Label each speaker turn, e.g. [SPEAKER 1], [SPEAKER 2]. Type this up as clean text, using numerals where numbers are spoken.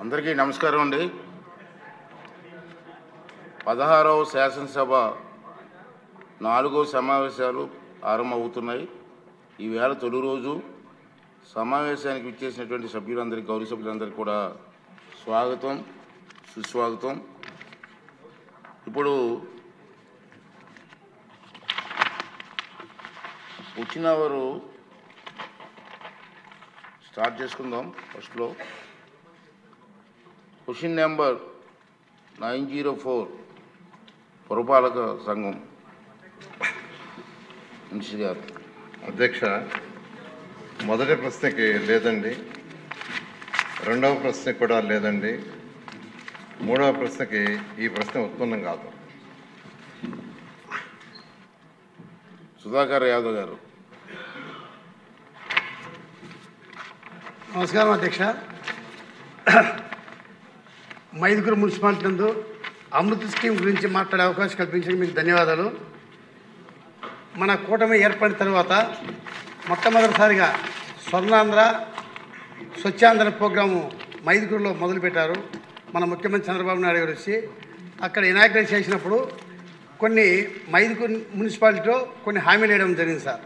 [SPEAKER 1] అందరికీ నమస్కారం అండి. 16వ శాసనసభ 4వ సమావేశాలు ఆరంభమవుతున్నాయి. ఈవేళ తొలి రోజు సమావేశానికి విచ్చేసినటువంటి సభ్యులందరికీ, గౌరవ సభ్యులందరికీ కూడా స్వాగతం, సుస్వాగతం. ఇప్పుడు వచ్చినవారు స్టార్ట్ చేసుకుందాం. ఫస్ట్లో క్వశ్చన్ నెంబర్ 904 పురపాలక సంఘం మనిషి గారు.
[SPEAKER 2] అధ్యక్ష, మొదటి ప్రశ్నకి లేదండి, రెండవ ప్రశ్నకి కూడా లేదండి, మూడవ ప్రశ్నకి ఈ ప్రశ్న ఉత్పన్నం కాదు.
[SPEAKER 1] సుధాకర్ యాదవ్ గారు.
[SPEAKER 3] నమస్కారం అధ్యక్ష. మైదుకూరు మున్సిపాలిటీ నందు అమృత్ స్కీమ్ గురించి మాట్లాడే అవకాశం కల్పించిన మీకు ధన్యవాదాలు. మన కూటమి ఏర్పడిన తర్వాత మొట్టమొదటిసారిగా స్వర్ణాంధ్ర స్వచ్ఛాంధ్ర ప్రోగ్రాము మైదుకూరులో మొదలుపెట్టారు. మన ముఖ్యమంత్రి చంద్రబాబు నాయుడు గారు వచ్చి అక్కడ ఇనాగ్రేట్ చేసినప్పుడు కొన్ని మైదుకూరు మున్సిపాలిటీలో కొన్ని హామీలు వేయడం జరిగింది సార్.